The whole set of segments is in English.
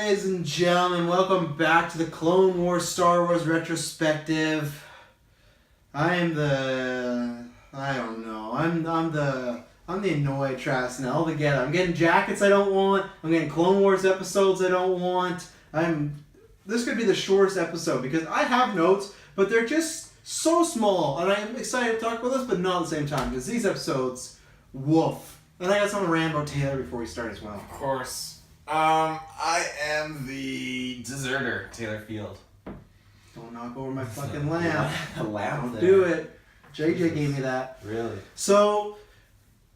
ladies and gentlemen, welcome back to the Clone Wars Star Wars Retrospective. I'm the annoyed Trasnell altogether. I'm getting jackets I don't want. I'm getting Clone Wars episodes I don't want. This could be the shortest episode because I have notes, but they're just so small, and I'm excited to talk about this, but not at the same time because these episodes, woof. And I got something to rant about Taylor before we start as well. Of course. I am the deserter, Taylor Field. Don't knock over my fucking lamp. A lamp. Don't do it. JJ gave me that. Really? So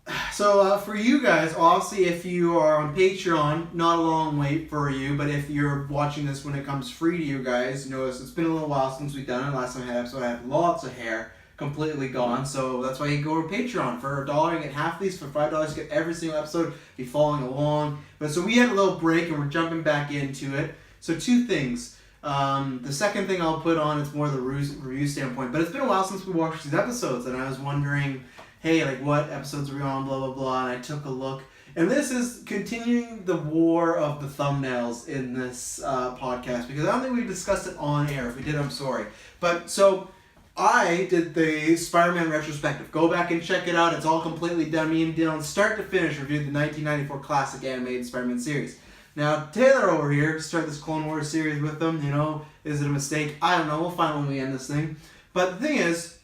for you guys, obviously, if you are on Patreon, not a long wait for you, but if you're watching this when it comes free to you guys, notice it's been a little while since we've done it. Last time I had an episode, I had lots of hair. Completely gone, so that's why you go to Patreon. For $1 you get half these, for $5 you get every single episode, be following along. But so we had a little break and we're jumping back into it. So two things. The second thing I'll put on, it's more the review standpoint, but it's been a while since we watched these episodes, and I was wondering, hey, like what episodes are we on, blah blah blah, and I took a look. And this is continuing the war of the thumbnails in this podcast, because I don't think we discussed it on air. If we did, I'm sorry. But so I did the Spider-Man retrospective. Go back and check it out. It's all completely done. Me and Dylan, start to finish, reviewed the 1994 classic animated Spider-Man series. Now, Taylor over here, start this Clone Wars series with them. You know, is it a mistake? I don't know. We'll find when we end this thing. But the thing is,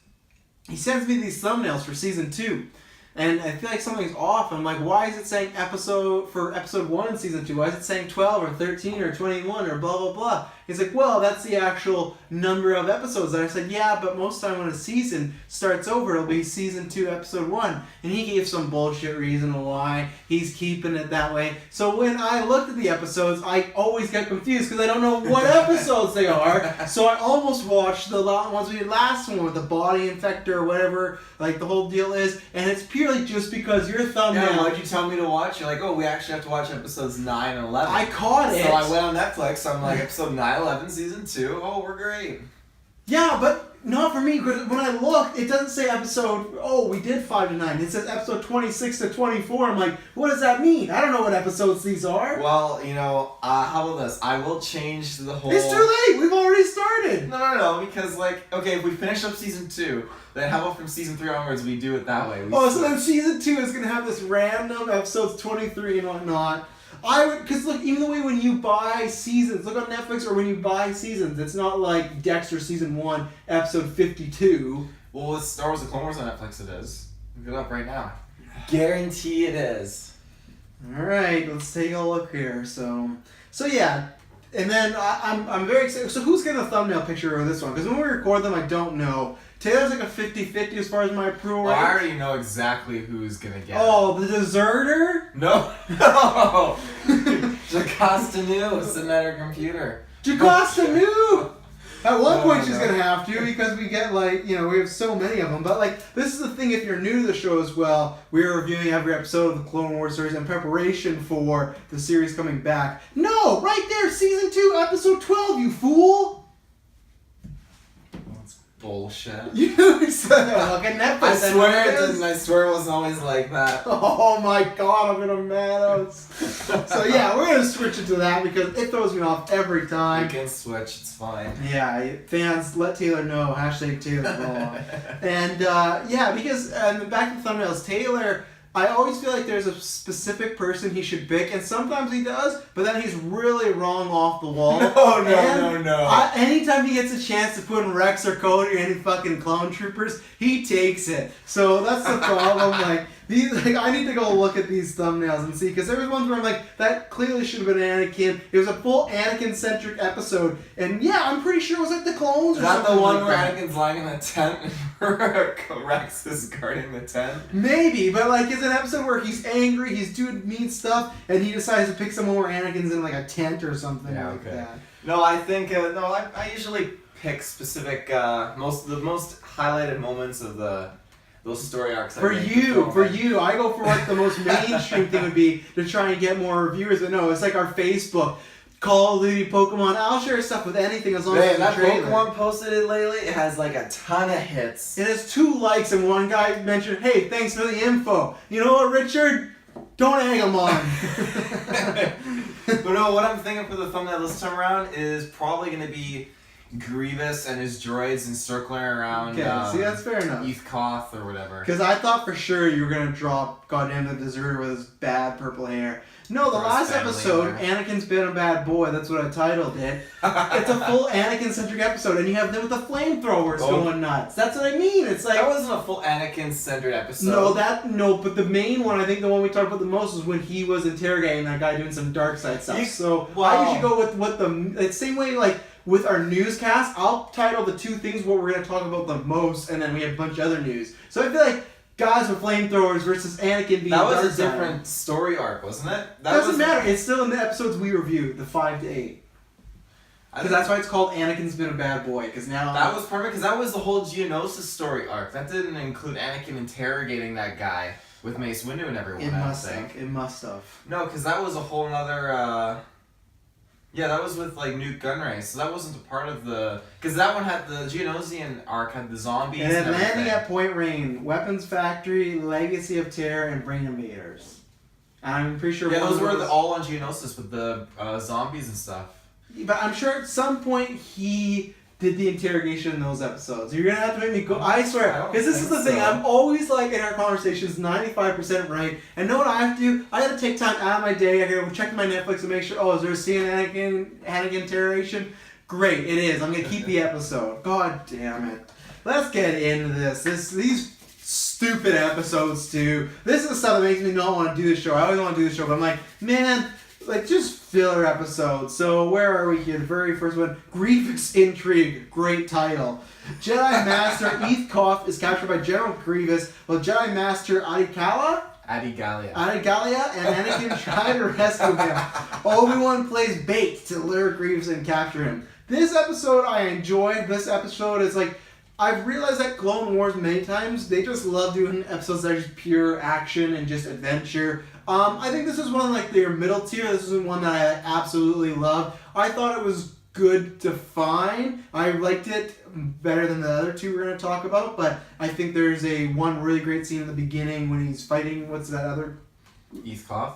he sends me these thumbnails for season 2. And I feel like something's off. I'm like, why is it saying episode 1 in season 2? Why is it saying 12 or 13 or 21 or blah, blah, blah? He's like, well, that's the actual number of episodes. And I said, yeah, but most time when a season starts over, it'll be season 2, episode 1. And he gave some bullshit reason why he's keeping it that way. So when I looked at the episodes, I always get confused because I don't know what episodes they are. So I almost watched the ones we did last one with the body infector or whatever, like the whole deal is. And it's purely just because your thumbnail. Yeah, what'd you tell me to watch? You're like, oh, we actually have to watch episodes 9 and 11. I caught it. So I went on Netflix. I'm like, episode 9, 11, season 2. Oh, we're great. Yeah, but not for me, because when I looked, it doesn't say episode, we did 5 to 9. It says episode 26 to 24. I'm like, what does that mean? I don't know what episodes these are. Well, how about this? I will change the whole... It's too late! We've already started! No, because, okay, if we finish up season 2, then how about from season 3 onwards we do it that way? So then season 2 is going to have this random episodes 23 and whatnot. Because look, even the way when you buy seasons, look on Netflix, or when you buy seasons, it's not like Dexter season 1, episode 52. Well, with Star Wars: The Clone Wars on Netflix, it is. Look it up right now. Guarantee it is. Alright, let's take a look here. So yeah. And then I'm very excited. So who's getting a thumbnail picture of this one? Because when we record them, I don't know. Taylor's like a 50-50 as far as my approval rate. I already know exactly who's gonna get it. Oh, the deserter? No. Jocasta New sitting at her computer. Jocasta New! At one point she's gonna have to, because we get we have so many of them. But this is the thing, if you're new to the show as well, we're reviewing every episode of the Clone Wars series in preparation for the series coming back. No! Right there! Season 2, episode 12, you fool! Bullshit. You said Netflix. I swear it didn't. I swear it wasn't always like that. Oh my god, I'm gonna mad us. So yeah, we're gonna switch it to that because it throws me off every time. You can switch, it's fine. Yeah, fans, let Taylor know. #Taylor Wrong. And because back to the thumbnails, Taylor, I always feel like there's a specific person he should pick, and sometimes he does, but then he's really wrong off the wall. No. Anytime he gets a chance to put in Rex or Cody or any fucking clone troopers, he takes it. So that's the problem. I need to go look at these thumbnails and see, because there was ones where I'm like, that clearly should have been Anakin. It was a full Anakin-centric episode, and yeah, I'm pretty sure it was the clones or something. Is that the one where Anakin's lying in the tent and Rex is guarding the tent? Maybe, but it's an episode where he's angry, he's doing mean stuff, and he decides to pick someone where Anakin's in a tent or something that. No, I think I usually pick specific the most highlighted moments of those story arcs. For you, I go for the most mainstream thing would be to try and get more reviewers. But no, it's like our Facebook, Call of Duty, Pokemon. I'll share stuff with anything as long as it's a trailer. Pokemon posted it lately. It has a ton of hits. It has 2 likes, and one guy mentioned, "Hey, thanks for the info." You know what, Richard? Don't egg him on. But no, No, what I'm thinking for the thumbnail this time around is probably going to be Grievous and his droids encircling around. Okay, see, that's fair enough. Koth or whatever. Because I thought for sure you were gonna drop goddamn the deserter with his bad purple hair. No, the last episode, Anakin's been a bad boy. That's what I titled it. It's a full Anakin-centric episode, and you have them with the flamethrowers going nuts. That's what I mean. It's like that wasn't a full Anakin-centered episode. But the main one, I think the one we talked about the most, was when he was interrogating that guy doing some dark side stuff. I usually go with what the same way like. With our newscast, I'll title the two things what we're going to talk about the most, and then we have a bunch of other news. So I feel like guys with flamethrowers versus Anakin being dark side. That was a different story arc, wasn't it? Doesn't matter. It's still in the episodes we reviewed, the 5 to 8. Because that's why it's called Anakin's Been a Bad Boy. Because now that was perfect. Because that was the whole Geonosis story arc. That didn't include Anakin interrogating that guy with Mace Windu and everyone. It must have. No, because that was a whole other. Yeah, that was with like Newt Gunray, so that wasn't a part of the. Because that one had the Geonosian arc, had the zombies. And then landing at Point Rain, Weapons Factory, Legacy of Terror, and Brain Invaders. And I'm pretty sure. Yeah, those were all on Geonosis with the zombies and stuff. But I'm sure at some point he did the interrogation in those episodes. You're gonna have to make me go. I swear, because this is the thing. I'm always like in our conversations, 95% right. And know what I have to do? I gotta take time out of my day. I gotta check my Netflix and make sure. Oh, is there a scene Anakin interrogation? Great, it is. I'm gonna keep the episode. God damn it. Let's get into this. These stupid episodes too. This is the stuff that makes me not want to do the show. I always want to do the show, but I'm like, man. Like, just filler episodes. So, where are we here? The very first one. Grievous Intrigue. Great title. Jedi Master Eth Koth is captured by General Grievous, while Jedi Master Adigalia and Anakin try to rescue him. Obi-Wan plays bait to lure Grievous and capture him. This episode I enjoyed. This episode is like... I've realized that Clone Wars many times, they just love doing episodes that are just pure action and just adventure. I think this is one like their middle tier. This is one that I absolutely loved. I thought it was good to fine. I liked it better than the other two we're going to talk about, but I think there's one really great scene in the beginning when he's fighting, what's that other? Eth Koth?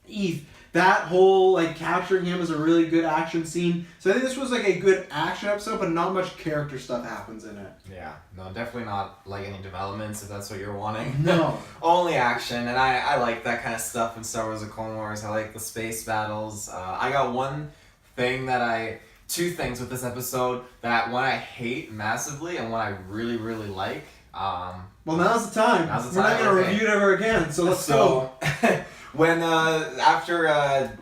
Eth. That whole, like, capturing him is a really good action scene. So I think this was, like, a good action episode, but not much character stuff happens in it. Yeah. No, definitely not, like, any developments, if that's what you're wanting. No. Only action, and I like that kind of stuff in Star Wars and Clone Wars. I like the space battles. I got two things with this episode that one I hate massively and one I really, really like. Well, now's the time. We're not going to review it ever again, so let's go. When after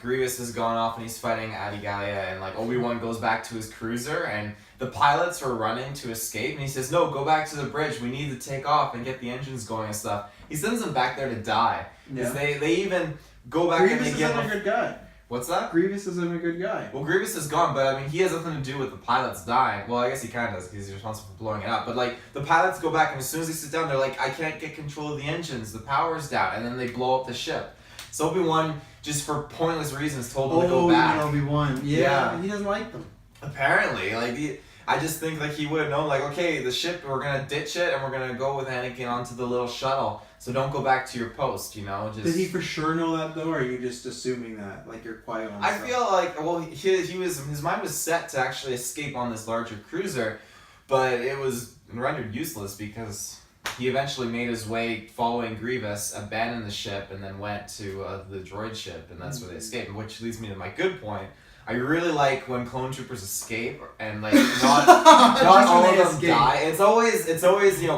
Grievous has gone off and he's fighting Adigalia and like Obi-Wan goes back to his cruiser and the pilots are running to escape and he says, no, go back to the bridge, we need to take off and get the engines going and stuff. He sends them back there to die. Because they even go back Grievous and they give a good guy. What's that? Grievous isn't a good guy. Well, Grievous is gone, but I mean, he has nothing to do with the pilots dying. Well, I guess he kind of does because he's responsible for blowing it up. But like, the pilots go back, and as soon as they sit down, they're like, I can't get control of the engines, the power's down, and then they blow up the ship. So Obi-Wan, just for pointless reasons, told them to go back. Obi-Wan. Yeah, he doesn't like them. Apparently, like, I just think like he would have known, like, okay, the ship, we're gonna ditch it, and we're gonna go with Anakin onto the little shuttle. So don't go back to your post, you know. Just... Did he for sure know that though, or are you just assuming that, like you're quiet on? I feel like, well, his mind was set to actually escape on this larger cruiser, but it was rendered useless because he eventually made his way following Grievous, abandoned the ship, and then went to the droid ship, and that's where they escaped. Which leads me to my good point. I really like when clone troopers escape and like not all of them die. It's always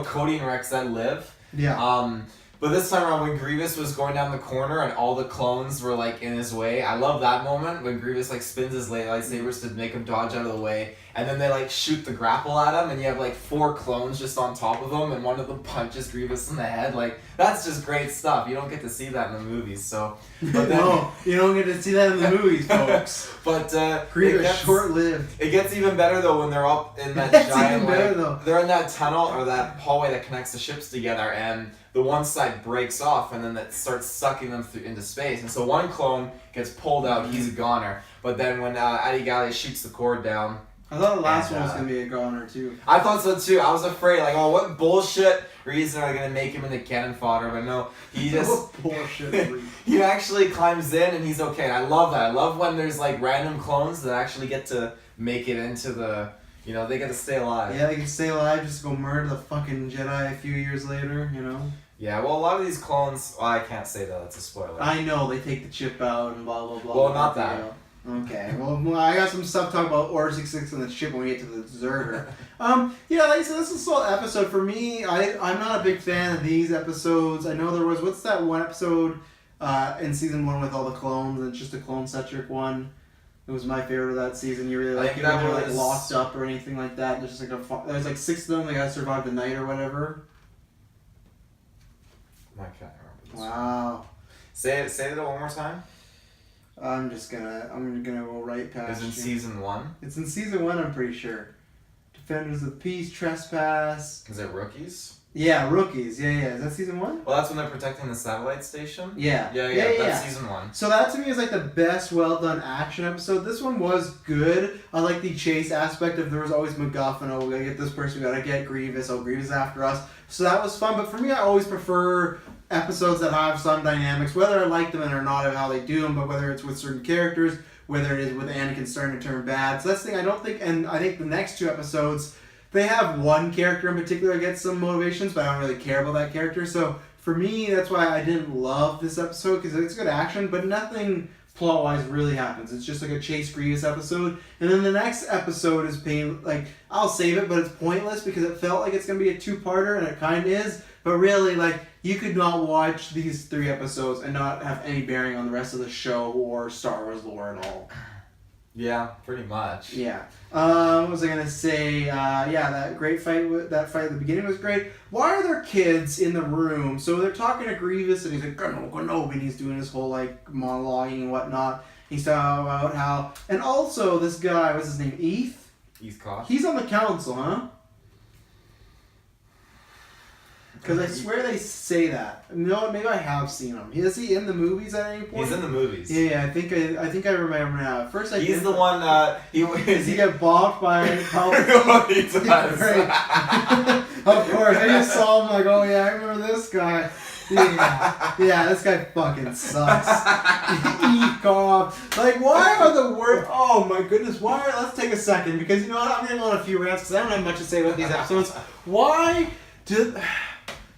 Cody and Rex that live. Yeah. But this time around, when Grievous was going down the corner and all the clones were like in his way, I love that moment when Grievous like spins his lightsabers to make him dodge out of the way, and then they like shoot the grapple at him, and you have like 4 clones just on top of him, and one of them punches Grievous in the head. Like, that's just great stuff. You don't get to see that in the movies, so. But then, no, you don't get to see that in the movies, folks. But Grievous short-lived. It gets even better though when they're up in that giant. They're in that tunnel or that hallway that connects the ships together, and the one side breaks off, and then that starts sucking them into space. And so one clone gets pulled out, he's a goner. But then when Adigalia shoots the cord down, I thought the last one was going to be a goner, too. I thought so, too. I was afraid, like, oh, what bullshit reason are they going to make him into cannon fodder? But no, he just... What bullshit he actually climbs in and he's okay. I love that. I love when there's, like, random clones that actually get to make it into the... You know, they get to stay alive. Yeah, they can stay alive, just go murder the fucking Jedi a few years later, you know? Yeah, well, a lot of these clones... Well, I can't say that. That's a spoiler. I know, they take the chip out and blah, blah, blah. Well, not that. Okay, well, I got some stuff to talk about Order 66 and the chip when we get to the Deserter. Yeah, like I said, this is a solid episode. For me, I'm not a big fan of these episodes. I know there was, what's that one episode in season 1 with all the clones, and it's just a clone-centric one. It was my favorite of that season. You really like it when they're like locked up or anything like that. There's just like there's like 6 of them. They gotta survive the night or whatever. I can't remember this. Wow. Say that one more time. I'm gonna go right past. It's in season 1. It's in season 1. I'm pretty sure. Defenders of Peace, Trespass. Is it Rookies? Yeah, Rookies. Yeah. Is that season 1? Well, that's when they're protecting the satellite station. Yeah. That's season 1. So that to me is like the best well done action episode. This one was good. I like the chase aspect of there was always MacGuffin. Oh, we gotta get this person. We gotta get Grievous. Oh, Grievous after us. So that was fun. But for me, I always prefer episodes that have some dynamics, whether I like them or not, of how they do them, but whether it's with certain characters, whether it is with Anakin starting to turn bad. So that's the thing. I think the next 2 episodes, they have one character in particular that gets some motivations, but I don't really care about that character. So for me, that's why I didn't love this episode, because it's good action, but nothing plot-wise really happens. It's just like a Chase Grievous episode. And then the next episode is I'll save it, but it's pointless because it felt like it's going to be a 2-parter, and it kind of is. But really, like, you could not watch these 3 episodes and not have any bearing on the rest of the show or Star Wars lore at all. Yeah, pretty much. Yeah. What was I gonna say? That great fight. That fight at the beginning was great. Why are there kids in the room? So they're talking to Grievous, and he's like, "Gano," and he's doing his whole like monologuing and whatnot. He's talking about how, and also this guy, what's his name? Heath Koch. He's on the council, huh? Because I swear they say that. No, maybe I have seen him. Is he in the movies at any point? He's in the movies. Yeah, I think I remember now. At first, he's the one. Does he get balked by? Oh, he does. Of course, I just saw him like, oh yeah, I remember this guy. Yeah, this guy fucking sucks. Like, why are the words? Oh my goodness, why? Let's take a second because you know what? I'm gonna go on a few rants because I don't have much to say about these episodes. Why did?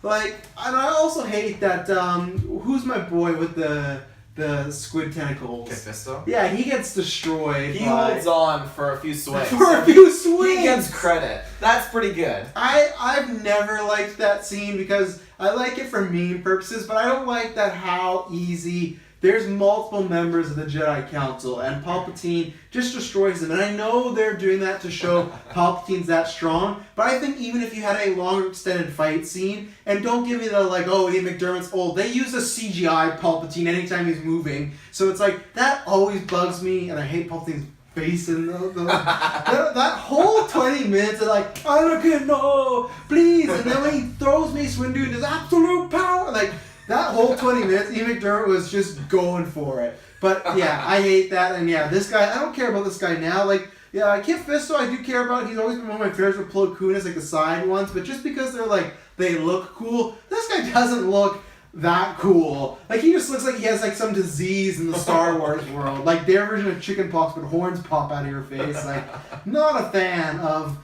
Like, and I also hate that, who's my boy with the squid tentacles? Mephisto? Yeah, he gets destroyed. He holds on for a few swings. He gets credit. That's pretty good. I've never liked that scene because I like it for meme purposes, but I don't like that how easy... There's multiple members of the Jedi Council, and Palpatine just destroys them. And I know they're doing that to show Palpatine's that strong, but I think even if you had a longer extended fight scene, and don't give me the, like, oh, Ian McDermott's old, they use a CGI Palpatine anytime he's moving. So it's like, that always bugs me, and I hate Palpatine's face and that whole 20 minutes of like, Anakin, no, please. And then when he throws Mace Windu into his absolute power, like, that whole 20 minutes, Ian McDermott was just going for it. But yeah, I hate that. And yeah, this guy, I don't care about this guy now. Like, yeah, Kit Fisto I do care about. He's always been one of my favorites with Plo Koon, like the side ones. But just because they're like, they look cool, this guy doesn't look that cool. Like, he just looks like he has like some disease in the Star Wars world. Like their version of chicken pox, but horns pop out of your face. Like, not a fan of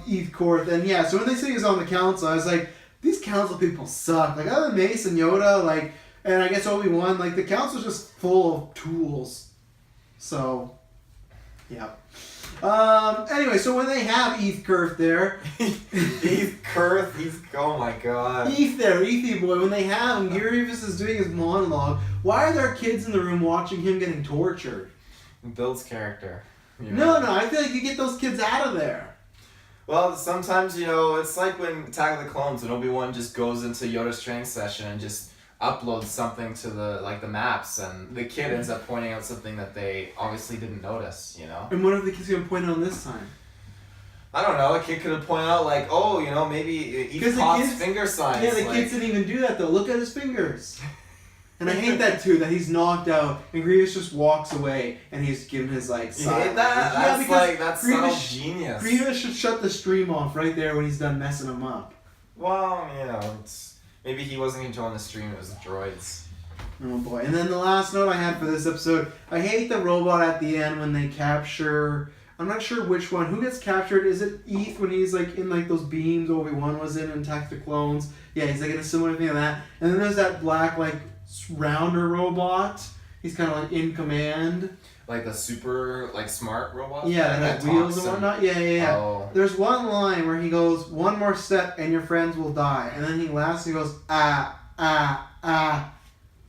Heath Korth. And yeah, so when they say he's on the council, I was like, these council people suck. Like, other than Mace and Yoda, like, and I guess Obi-Wan, like, the council's just full of tools. So, yeah. Anyway, so when they have Heath Kurth there... Heath Kurth, oh my god. Heathy boy, when they have him, Grievous is doing his monologue. Why are there kids in the room watching him getting tortured? It builds character. You know? No, I feel like you get those kids out of there. Well, sometimes, you know, it's like when Attack of the Clones, when Obi-Wan just goes into Yoda's training session and just uploads something to the maps, and the kid ends up pointing out something that they obviously didn't notice, you know? And what if the kid's going to point out this time? I don't know, a kid could have pointed out, like, oh, you know, maybe Eve's finger signs. Yeah, the kids didn't even do that, though. Look at his fingers. And I hate that too, that he's knocked out and Grievous just walks away and he's given his like You hate that? Yeah, because that's Grievous, so genius. Grievous should shut the stream off right there when he's done messing him up. Well, maybe he wasn't controlling the stream, it was the droids. Oh boy. And then the last note I had for this episode, I hate the robot at the end when they capture, I'm not sure which one. Who gets captured? Is it Eth when he's like in like those beams Obi-Wan was in and Attack the Clones? Yeah, he's like in a similar thing to that. And then there's that black like rounder robot. He's kind of like in command. Like the super like smart robot? Yeah, that has wheels and whatnot. Yeah. Oh. There's one line where he goes, "One more step and your friends will die." And then he laughs and he goes, "Ah."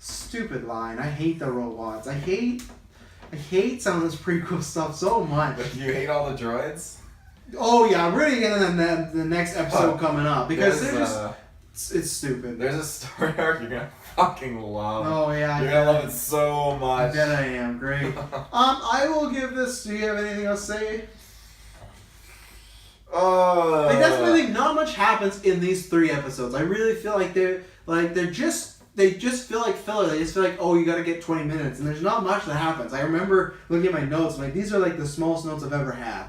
Stupid line. I hate the robots. I hate some of this prequel stuff so much. But you hate all the droids? Oh yeah, I'm really getting the next episode coming up because it's stupid. There's a story arc you're gonna fucking love. Oh yeah, you're gonna love it so much. I bet I am. Great. I will give this. Do you have anything else to say? Like that's the thing. Not much happens in these 3 episodes. I really feel like they just feel like filler. They just feel like, oh, you gotta get 20 minutes, and there's not much that happens. I remember looking at my notes, like these are like the smallest notes I've ever had.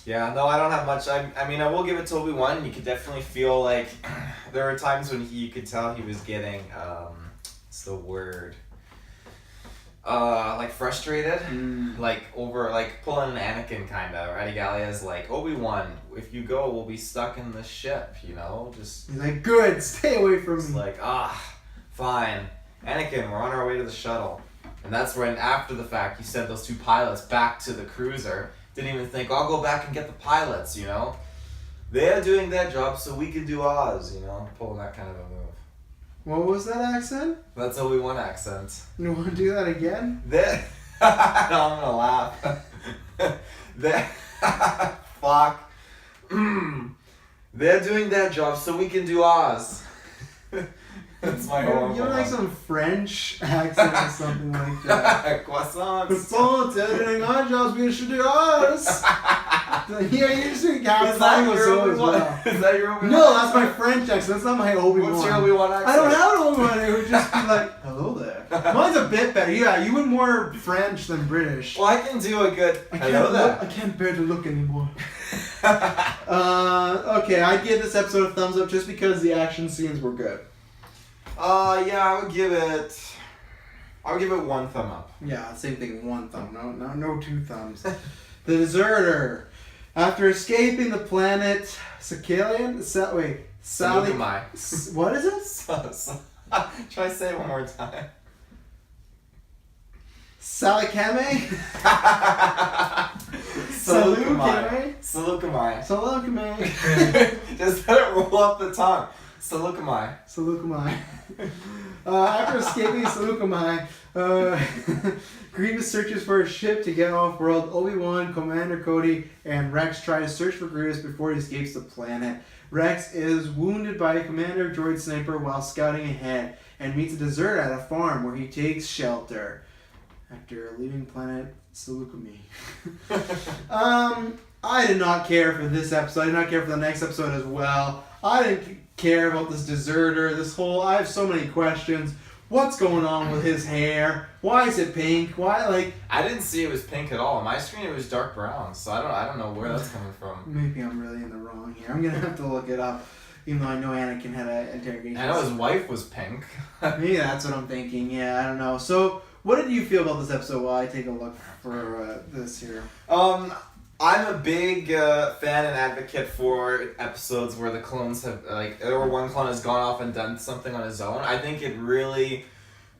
Yeah, no, I don't have much. I mean, I will give it to Obi-Wan. You could definitely feel like there were times when you could tell he was getting, what's the word? Like frustrated, like over, like pulling an Anakin kind of. Right? Galia's like, Obi-Wan, if you go, we'll be stuck in the ship. Just he's like, good, stay away from me. Like, fine, Anakin, we're on our way to the shuttle, and that's when after the fact you sent those 2 pilots back to the cruiser. Didn't even think, I'll go back and get the pilots. They're doing their job so we can do ours. Pulling that kind of a move. What was that accent? That's Obi-Wan accent. You want to do that again? No, I'm gonna laugh. Fuck. They're doing their job so we can do ours. That's my horrible. You like some French accent or something like that. Croissants. Croissants, they're doing our jobs, we should do ours. Yeah, you should have Is that your as Obi-Wan? well. Is that your Obi-Wan? No, that's my French accent. That's not my Obi-Wan. What's your Obi-Wan accent? I don't have an Obi-Wan. It would just be like, hello there. Mine's a bit better. Yeah, you were more French than British. Well, I can do a good hello there. I can't bear to look anymore. Okay, I'd give this episode a thumbs up just because the action scenes were good. Yeah, I would give it 1 thumb up. Yeah, same thing. 1 thumb. No 2 thumbs. The deserter. After escaping the planet Sakalian, Saleucami. What is it? Try to say it one more time. Saleucami? Saleucami. Saleucami. Just let it roll off the tongue. Saleucami. After escaping Saleucami, Grievous searches for a ship to get off-world. Obi-Wan, Commander Cody, and Rex try to search for Grievous before he escapes the planet. Rex is wounded by a Commander Droid Sniper while scouting ahead and meets a deserter at a farm where he takes shelter. After leaving planet Saleucami. I did not care for this episode. I did not care for the next episode as well. I didn't care about this deserter, I have so many questions. What's going on with his hair? Why is it pink? I didn't see it was pink at all. On my screen it was dark brown, so I don't know where that's coming from. Maybe I'm really in the wrong here. I'm gonna have to look it up, even though I know Anakin had an interrogation. I know his wife was pink. Maybe that's what I'm thinking. Yeah, I don't know. So, what did you feel about this episode while I take a look for this here? I'm a big fan and advocate for episodes where the clones have, or one clone has gone off and done something on his own. I think it really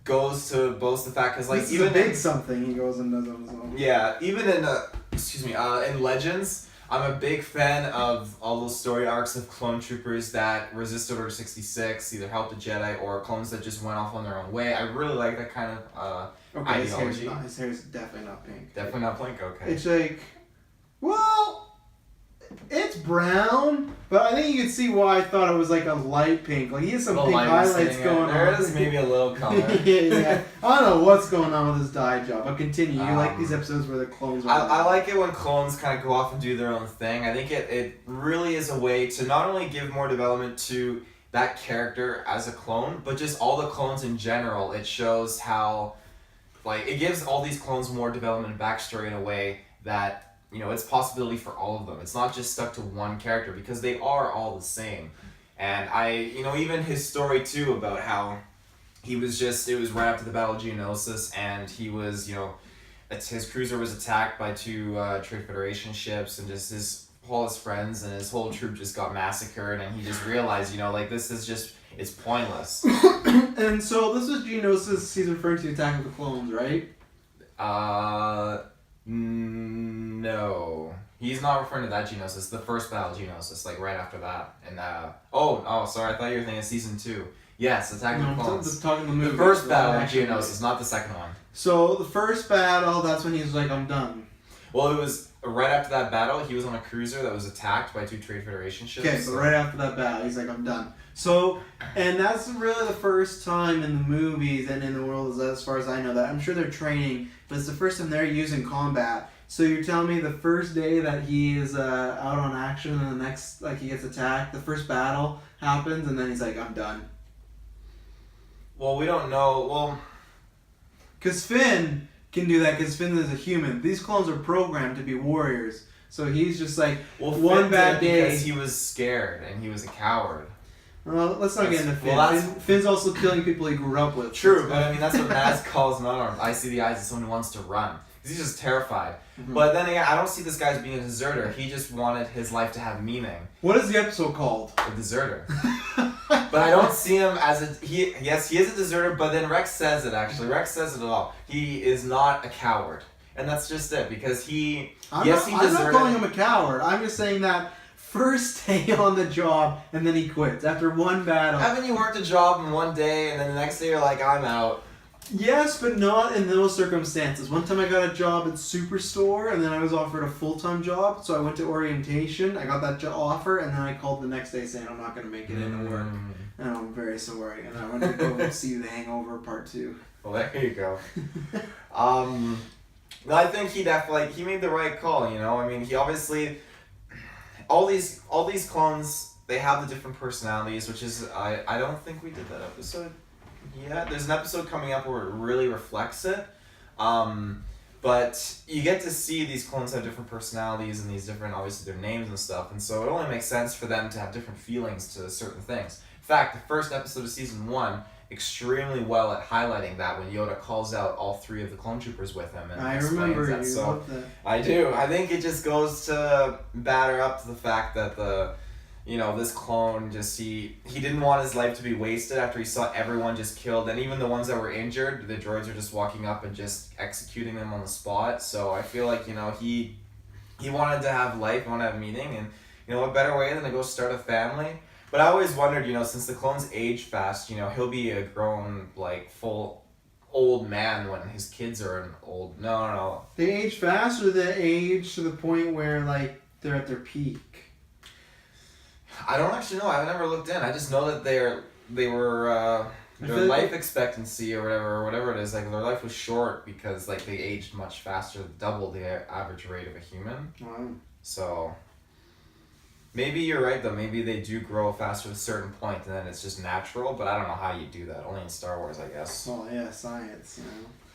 goes to boast the fact, because this even is a big something he goes and does on his own. Yeah, even in Legends, I'm a big fan of all those story arcs of clone troopers that resisted Order 66, either helped a Jedi or clones that just went off on their own way. I really like that kind of ideology. His hair's definitely not pink. Definitely not pink. Okay. It's like. Well, it's brown, but I think you can see why I thought it was like a light pink. Like he has some pink highlights going on. There is maybe a little color. yeah. I don't know what's going on with his dye job. But continue. You like these episodes where the clones are I like it when clones kind of go off and do their own thing. I think it really is a way to not only give more development to that character as a clone, but just all the clones in general. It shows how, like, it gives all these clones more development and backstory in a way that, you know, it's possibility for all of them. It's not just stuck to one character because they are all the same. And you know, even his story too about how he was just, it was right after the Battle of Geonosis, and he was, you know, his cruiser was attacked by 2 Trade Federation ships, and just all his friends and his whole troop just got massacred, and he just realized, you know, like, this is just, it's pointless. And so this was Geonosis, he's referring to the Attack of the Clones, right? No. He's not referring to that Geonosis, the first Battle of Geonosis, like, right after that. And, sorry, I thought you were thinking of Season 2. Yes, Attack of the Clones. Just talking the movie. The first Battle of Geonosis, not the second one. So, the first battle, that's when he's like, I'm done. Well, it was right after that battle, he was on a cruiser that was attacked by 2 Trade Federation ships. Okay, so right after that battle, he's like, I'm done. So, and that's really the first time in the movies and in the world, as far as I know, that I'm sure they're training, but it's the first time they're using combat. So you're telling me the first day that he is out on action, and the next, like, he gets attacked, the first battle happens, and then he's like, I'm done. Well, we don't know. Well, because Finn can do that, because Finn is a human. These clones are programmed to be warriors. So he's just like, one bad day. Because he was scared and he was a coward. Well, let's not get into Finn. Well, Finn's also killing people he grew up with. True, but I mean, that's what Maz calls an unarmed. I see the eyes of someone who wants to run. He's just terrified. Mm-hmm. But then again, I don't see this guy as being a deserter. He just wanted his life to have meaning. What is the episode called? A deserter. But I don't see him as a... Yes, he is a deserter, but then Rex says it, actually. Rex says it all. He is not a coward. And that's just it, because he... I'm not calling him a coward. I'm just saying that first day on the job, and then he quits after one battle. Haven't you worked a job in one day, and then the next day you're like, I'm out? Yes, but not in those circumstances. One time I got a job at Superstore, and then I was offered a full-time job, so I went to orientation, I got that offer, and then I called the next day saying I'm not going to make it into work. And I'm very sorry, and I went to go see The Hangover Part 2. Well, there you go. I think he definitely, he made the right call, you know? I mean, he obviously, all these clones, they have the different personalities, which is, I don't think we did that episode. Yeah, there's an episode coming up where it really reflects it. But you get to see these clones have different personalities and these different, obviously, their names and stuff. And so it only makes sense for them to have different feelings to certain things. In fact, the first episode of Season 1, extremely well at highlighting that when Yoda calls out all 3 of the clone troopers with him. And I remember that. You So loved that. I do. I think it just goes to batter up to the fact that this clone just, he didn't want his life to be wasted after he saw everyone just killed, and even the ones that were injured, the droids are just walking up and just executing them on the spot. So I feel like, he wanted to have life, wanted to have meaning, and what better way than to go start a family? But I always wondered, since the clones age fast, he'll be a grown, full old man when his kids are an old... No. They age fast, or they age to the point where, they're at their peak? I don't actually know. I've never looked in. I just know that their life expectancy or whatever it is, their life was short because they aged much faster, double the average rate of a human. Wow. So maybe you're right though. Maybe they do grow faster at a certain point, and then it's just natural. But I don't know how you do that. Only in Star Wars, I guess. Well, yeah, science.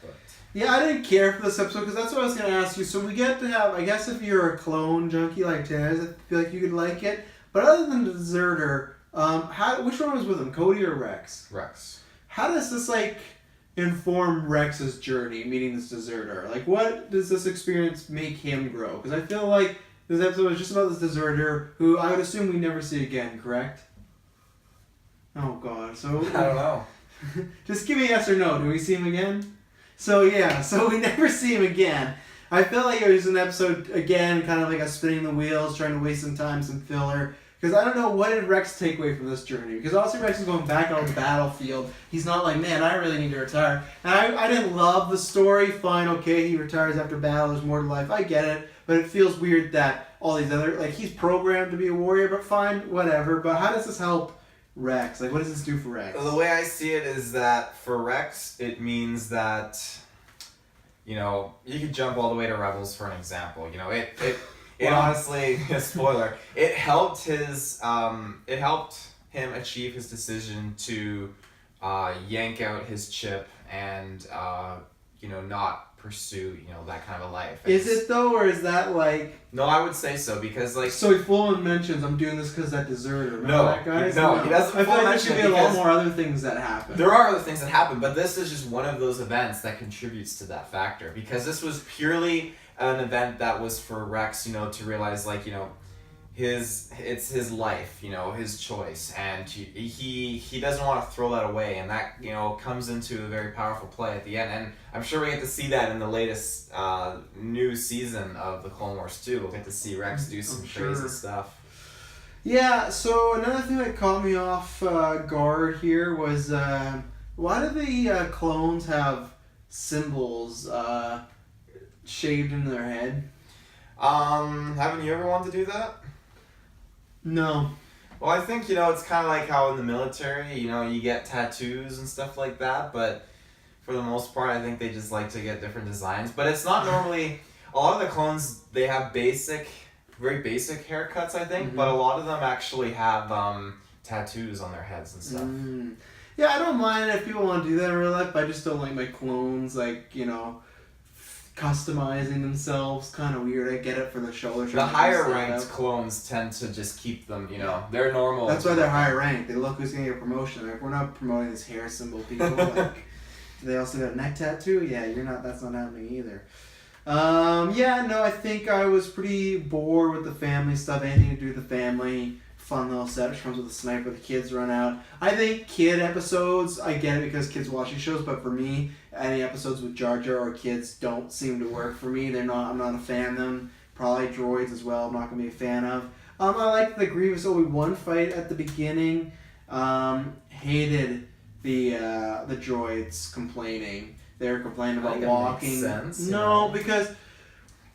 But. Yeah, I didn't care for this episode because that's what I was going to ask you. So we get to have, I guess, if you're a clone junkie like Taz, I feel like you could like it. But other than the deserter, which one was with him, Cody or Rex? Rex. How does this inform Rex's journey, meeting this deserter? What does this experience make him grow? Because I feel like this episode was just about this deserter, who I would assume we never see again. Correct? Oh God. So I don't know. Just give me a yes or no. Do we see him again? So yeah. So we never see him again. I felt like it was an episode, again, kind of like a spinning the wheels, trying to waste some time, some filler. Because I don't know, what did Rex take away from this journey? Because obviously Rex is going back on the battlefield. He's not like, man, I really need to retire. And I didn't love the story. Fine, okay, he retires after battle, there's more to life. I get it. But it feels weird that all these other, he's programmed to be a warrior, but fine, whatever. But how does this help Rex? What does this do for Rex? The way I see it is that for Rex, it means that... you could jump all the way to Rebels for an example. It honestly, spoiler, it helped him him achieve his decision to yank out his chip and not pursue that kind of a life. Is it though, or is that like? No, I would say so because like. So he full on mentions, "I'm doing this because that deserter." Remember No, that guy? no, he doesn't. I feel like there mention should be it a lot because more other things that happen. There are other things that happen, but this is just one of those events that contributes to that factor because this was purely an event that was for Rex, to realize it's his life, his choice, and he doesn't want to throw that away, and that comes into a very powerful play at the end, and I'm sure we get to see that in the latest new season of the Clone Wars too. We'll get to see Rex do some crazy stuff. Yeah. So another thing that caught me off guard here was why do the clones have symbols shaved into their head? Haven't you ever wanted to do that? No. Well, I think, it's kind of like how in the military, you get tattoos and stuff like that, but for the most part, I think they just like to get different designs. But it's not normally, a lot of the clones, they have very basic haircuts, I think, but a lot of them actually have tattoos on their heads and stuff. Yeah, I don't mind if people want to do that in real life, but I just don't like my clones, customizing themselves. Kind of weird. I get it for the show. The higher ranked clones tend to just keep them, they're normal. That's why they're higher ranked. They look who's going to get a promotion. Like, we're not promoting this hair symbol people. Do they also got a neck tattoo? Yeah, that's not happening either. I think I was pretty bored with the family stuff. Anything to do with the family. Fun little set, which comes with a sniper. The kids run out. I think kid episodes, I get it because kids watching shows, but for me, any episodes with Jar Jar or kids don't seem to work for me. I'm not a fan of them. Probably droids as well. I'm not gonna be a fan of. I like the Grievous Obi-Wan fight at the beginning. Hated the droids complaining. They were complaining about walking. Makes sense, because.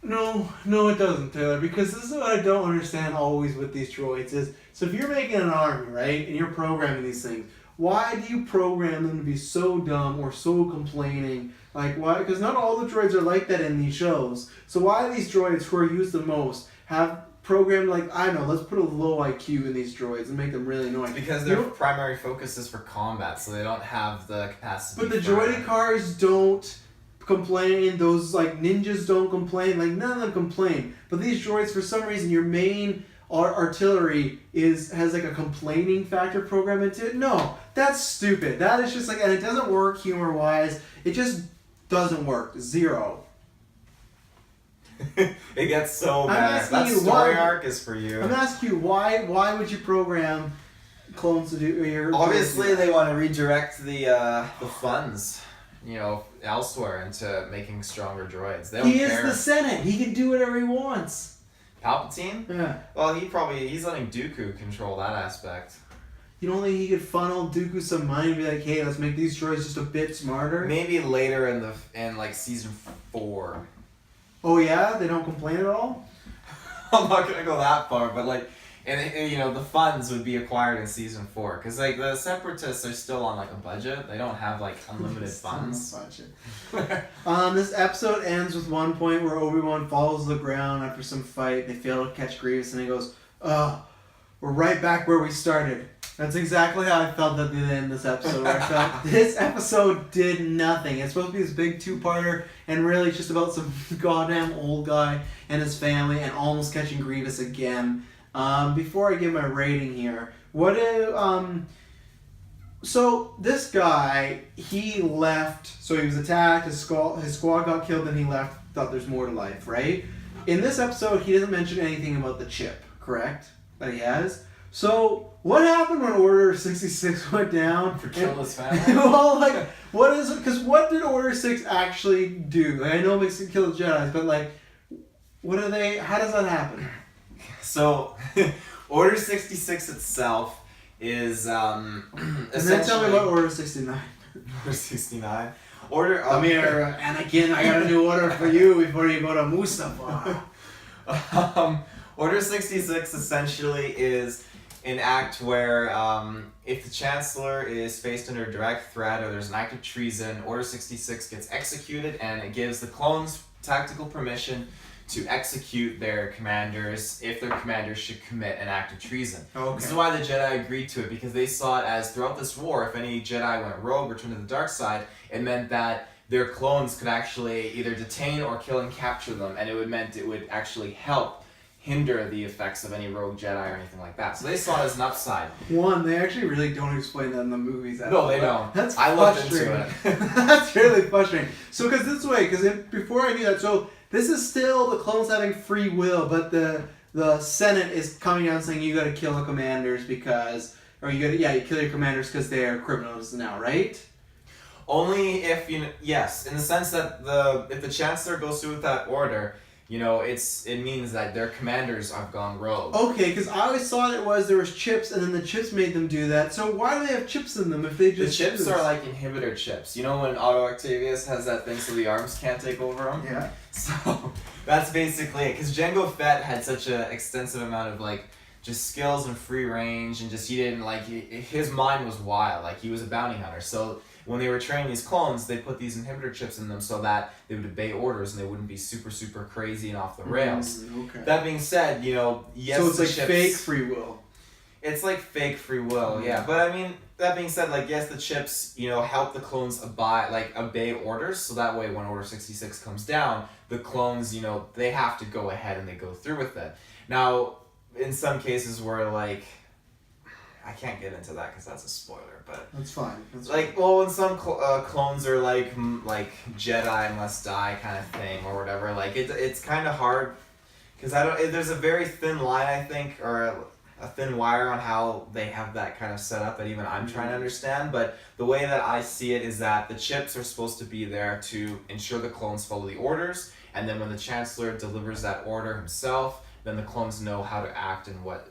No, it doesn't, Taylor, because this is what I don't understand always with these droids is, so if you're making an army, right, and you're programming these things, why do you program them to be so dumb or so complaining? Like, why? Because not all the droids are like that in these shows. So why do these droids who are used the most have programmed, let's put a low IQ in these droids and make them really annoying? Because their primary focus is for combat, so they don't have the capacity. But the droid cars don't complain, those ninjas don't complain, none of them complain. But these droids, for some reason, your main artillery has a complaining factor programmed into it. No, that's stupid. That is just and it doesn't work humor wise. It just doesn't work. Zero. It gets so bad. That story arc is for you. I'm asking you why would you program clones to do your? Obviously, they want to redirect the funds, elsewhere into making stronger droids. They don't care. He is the Senate. He can do whatever he wants. Palpatine? Yeah. Well, he's letting Dooku control that aspect. You don't think he could funnel Dooku some money and be like, hey, let's make these droids just a bit smarter? Maybe later in season 4. Oh yeah? They don't complain at all? I'm not gonna go that far, but and the funds would be acquired in season 4 because the Separatists are still on a budget. They don't have unlimited funds. This episode ends with one point where Obi-Wan falls to the ground after some fight. They fail to catch Grievous, and he goes, we're right back where we started. That's exactly how I felt at the end of this episode. Where I felt this episode did nothing. It's supposed to be this big 2-parter, and really it's just about some goddamn old guy and his family and almost catching Grievous again. Before I give my rating here, so this guy, he left, so he was attacked, his squad got killed, then he left, thought there's more to life, right? In this episode, he doesn't mention anything about the chip, correct? That he has? So, what happened when Order 66 went down? For killing his family? Well, what is it? Because what did Order 6 actually do? I know it makes it kill the Jedis, but how does that happen? So, Order 66 itself is and then tell me about Order 69. Order 69? Come here, Anakin, I got a new order for you before you go to Mustafar. Order 66 essentially is an act where if the Chancellor is faced under direct threat or there's an act of treason, Order 66 gets executed and it gives the clones tactical permission to execute their commanders if their commanders should commit an act of treason. Okay. This is why the Jedi agreed to it, because they saw it as throughout this war, if any Jedi went rogue or turned to the dark side, it meant that their clones could actually either detain or kill and capture them, and it would actually help hinder the effects of any rogue Jedi or anything like that. So they saw it as an upside. One, they actually really don't explain that in the movies. No, they don't. That's I looked frustrating. into it. That's really frustrating. So, because this way, before I knew that, so this is still the clones having free will, but the Senate is coming out saying you got to kill the commanders because, or you kill your commanders because they are criminals now, right? Only if yes, in the sense that if the Chancellor goes through with that order, it means that their commanders have gone rogue. Okay, because I always thought there was chips, and then the chips made them do that. So why do they have chips in them if they just... The chips are like inhibitor chips. You know when Otto Octavius has that thing so the arms can't take over him? Yeah. So that's basically it. Because Jango Fett had such an extensive amount of just skills and free range, and just he didn't his mind was wild. He was a bounty hunter. So when they were training these clones, they put these inhibitor chips in them so that they would obey orders and they wouldn't be super, super crazy and off the rails. Okay. That being said, yes, so it's the like chips, fake free will. It's like fake free will, yeah. But I mean, that being said, yes, the chips, help the clones obey orders. So that way, when Order 66 comes down, the clones, they have to go ahead and they go through with it. Now, in some cases where I can't get into that because that's a spoiler, but that's fine. When some clones are like Jedi must die kind of thing or whatever, it's kind of hard because there's a very thin line, I think, or a thin wire on how they have that kind of set up that even I'm trying to understand. But the way that I see it is that the chips are supposed to be there to ensure the clones follow the orders, and then when the Chancellor delivers that order himself, then the clones know how to act and what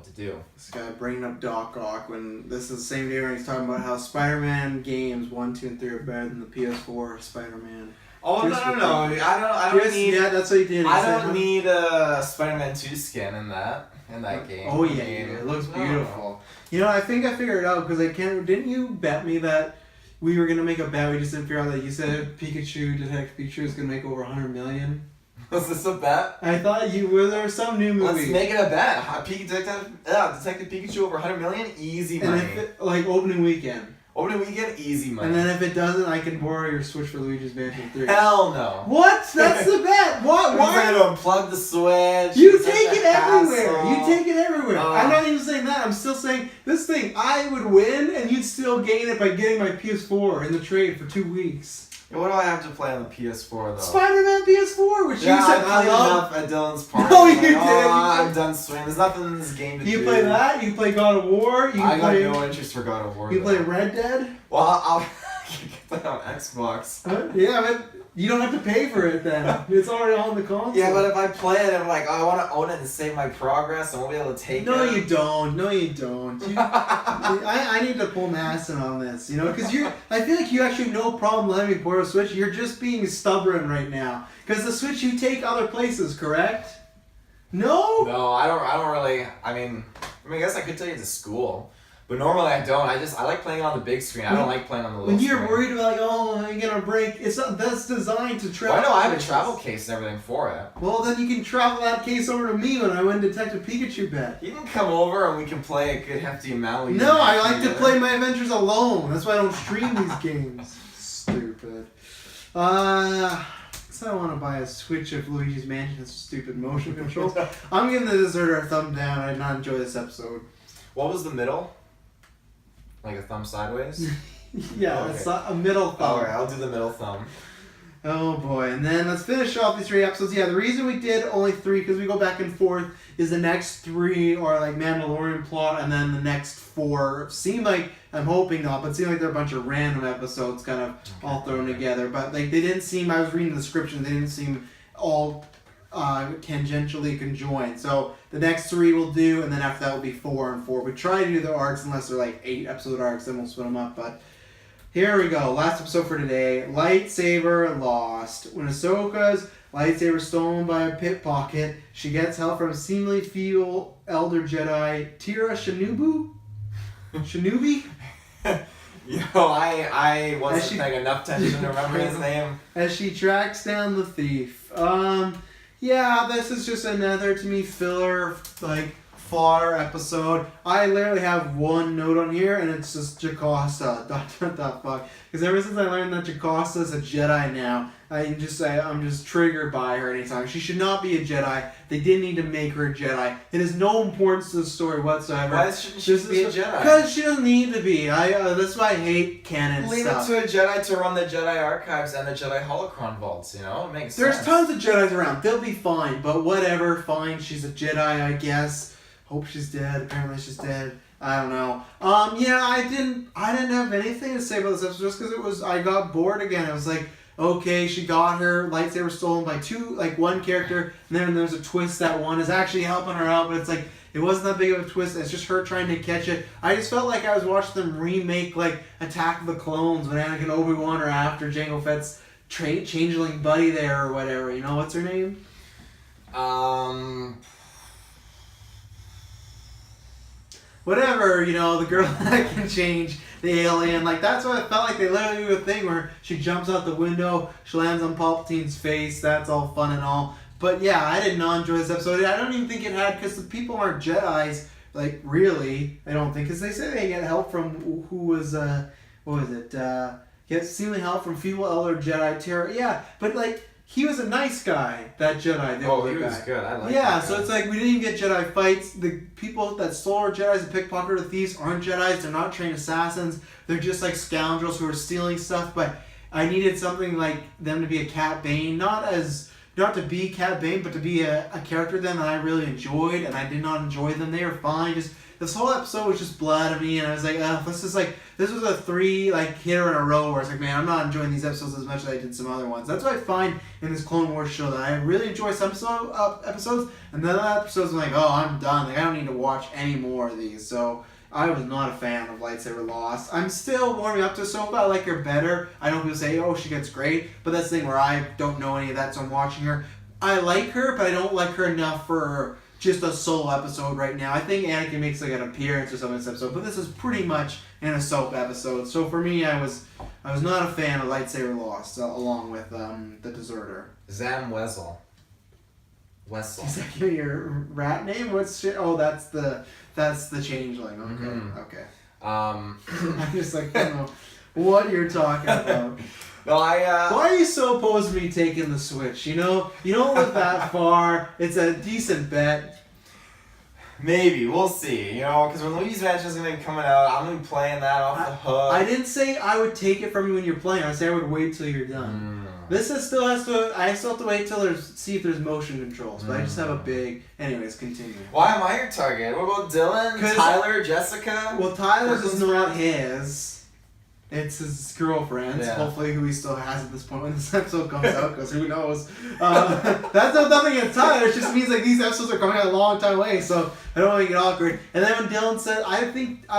to do. This guy bringing up Doc Ock when this is the same day when he's talking about how Spider-Man games 1, 2, and 3 are better than the PS4 Spider-Man. Oh, no. I don't need... Yeah, that's what he did. I don't need a Spider-Man 2 skin in that game. Oh, yeah, it looks beautiful. I think I figured it out because didn't you bet me that we were going to make a bet? We just didn't figure out that you said Detective Pikachu is going to make over 100 million. Was this a bet? I thought there was some new movie. Let's make it a bet. Detective Pikachu over 100 million, easy money. And if opening weekend. Opening weekend, easy money. And then if it doesn't, I can borrow your Switch for Luigi's Mansion 3. Hell no. What? That's the bet. What? Why? You're going to unplug the Switch. You take it everywhere. You take it everywhere. Oh. I'm not even saying that. I'm still saying this thing. I would win, and you'd still gain it by getting my PS4 in the trade for 2 weeks. What do I have to play on the PS4 though? Spider-Man PS4, which you said I I love. enough at Dylan's party. No, you didn't. I'm done swinging. There's nothing in this game to do. You play that. You play God of War. I got no interest for God of War. You play Red Dead. Well, I'll get that on Xbox. Yeah, but you don't have to pay for it then. It's already on the console. Yeah, but if I play it, I'm I want to own it and save my progress. I won't be able to take it. No, you don't. I need to pull Masson on this, because I feel like you actually have no problem letting me borrow a Switch. You're just being stubborn right now. Because the Switch you take other places, correct? No? No, I don't really. I guess I could take it to school. But normally I don't. I like playing on the big screen. I don't like playing on the little screen. When you're worried about I'm gonna break, that's designed to travel. Well, I know I have a travel case and everything for it. Well, then you can travel that case over to me when I win Detective Pikachu bet. You can come over and we can play a good hefty amount. No, I like to play my adventures alone. That's why I don't stream these games. Stupid. So I want to buy a Switch of Luigi's Mansion with stupid motion controls. I'm giving the Deserter a thumb down. I did not enjoy this episode. What was the middle? Like a thumb sideways? Yeah, okay. It's a middle thumb. Alright, I'll do the middle thumb. Oh boy, and then let's finish off these 3 episodes. Yeah, the reason we did only 3, because we go back and forth, is the next 3 are Mandalorian plot, and then the next 4 seem like, I'm hoping not, but seem like they're a bunch of random episodes kind of all thrown together. But they didn't seem, I was reading the description, they didn't seem all tangentially conjoined. So the next 3 we'll do, and then after that will be 4 and 4. We try to do the arcs unless they're 8 episode arcs, then we'll split them up. But here we go. Last episode for today. Lightsaber Lost. When Ahsoka's lightsaber is stolen by a pickpocket, she gets help from seemingly feeble elder Jedi Tira Shanubu? Shanubi? I wasn't paying enough attention to remember his name. As she tracks down the thief. yeah, this is just another, to me, filler, like, fodder episode. I literally have one note on here, and it's just Jocasta. Fuck. Because ever since I learned that Jocasta is a Jedi now, I'm just triggered by her anytime. She should not be a Jedi. They didn't need to make her a Jedi. It has no importance to the story whatsoever. Why shouldn't she be a Jedi? Because she doesn't need to be. That's why I hate canon Leave stuff. it to a Jedi to run the Jedi archives and the Jedi holocron vaults, you know? It makes There's sense. tons of Jedis around. They'll be fine. But whatever, fine. She's a Jedi, I guess. Hope she's dead. Apparently she's dead. I don't know. Yeah, I didn't have anything to say about this episode just because I got bored again. I was like, okay, she got her lightsaber stolen by one character, and then there's a twist that one is actually helping her out, but it's like, it wasn't that big of a twist. It's just her trying to catch it. I just felt like I was watching them remake, like, Attack of the Clones when Anakin Obi-Wan or after Jango Fett's changeling buddy there or whatever. You know, what's her name? Whatever, you know, the girl that can change the alien. Like, that's what it felt like. They literally do a thing where she jumps out the window, she lands on Palpatine's face. That's all fun and all. But yeah, I did not enjoy this episode. I don't even think it had, because the people aren't Jedis. Like, really, I don't think. Because they say they get help from, who was, what was it? Get seemingly help from feeble elder Jedi Terror. Yeah, but like, he was a nice guy, that Jedi. He was good. I like that Yeah, guy. so it's like, we didn't even get Jedi fights. The people that stole our Jedis and pickpocketed the thieves aren't Jedis. They're not trained assassins. They're just like scoundrels who are stealing stuff. But I needed something like them to be a Cat Bane. Not to be Cat Bane, but to be a character then that I really enjoyed. And I did not enjoy them. They were fine. Just this whole episode was just blood to me. And I was like, this was a 3 hitter in a row where it's like, man, I'm not enjoying these episodes as much as I did some other ones. That's what I find in this Clone Wars show, that I really enjoy some episodes, and then other episodes I'm like, oh, I'm done. Like, I don't need to watch any more of these. So I was not a fan of Lightsaber Lost. I'm still warming up to Ahsoka. I like her better. I know people say, oh, she gets great, but that's the thing where I don't know any of that, so I'm watching her. I like her, but I don't like her enough for just a solo episode right now. I think Anakin makes an appearance or something in this episode, but this is pretty much in a soap episode. So for me, I was not a fan of Lightsaber Lost, along with the Deserter. Zam Wessel. Is that your rat name? What's shit? Oh, that's the changeling. Okay, okay. I'm just like, I don't know what you're talking about. No, Why are you so opposed to me taking the Switch? You don't look that far. It's a decent bet. Maybe. We'll see. Because when Luigi's Mansion is going to be coming out, I'm going to be playing that off the hook. I didn't say I would take it from you when you're playing. I said I would wait till you're done. I still have to wait till see if there's motion controls. But I just have a big... Anyways, continue. Why am I your target? What about Dylan? Tyler? Jessica? Well, Tyler's is not his. It's his girlfriend's, hopefully, who he still has at this point when this episode comes out, because who knows. That's nothing against Tyler, it just means like these episodes are coming out a long time away, so I don't want to get awkward. And then when Dylan said, I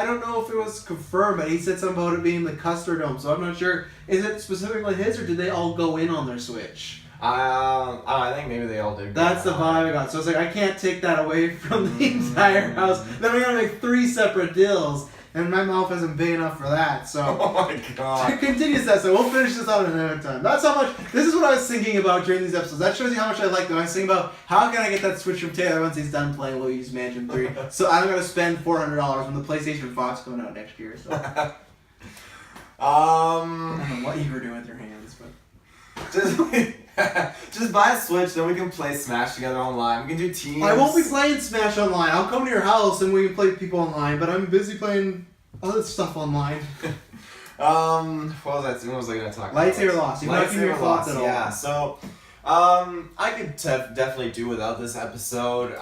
don't know if it was confirmed, but he said something about it being the Custard Dome, so I'm not sure, is it specifically his, or did they all go in on their Switch? I think maybe they all did. That's the vibe I got. So it's like, I can't take that away from the entire house. Then we're going to make 3 separate deals. And my mouth isn't big enough for that, so... Oh my god. Continues that, so we'll finish this out another time. That's how much... This is what I was thinking about during these episodes. That shows you how much I like them. I was thinking about, how can I get that Switch from Taylor once he's done playing Luigi's Mansion 3? So I'm going to spend $400 when the PlayStation 5's coming out next year, so... I don't know what you were doing with your hands, but... Just buy a Switch, then we can play Smash together online. We can do teams. I won't be playing Smash online. I'll come to your house and we can play people online, but I'm busy playing other stuff online. What was I going to talk about? Lightsaber Lost. You're not giving your thoughts at all. Yeah, so... I could definitely do without this episode. But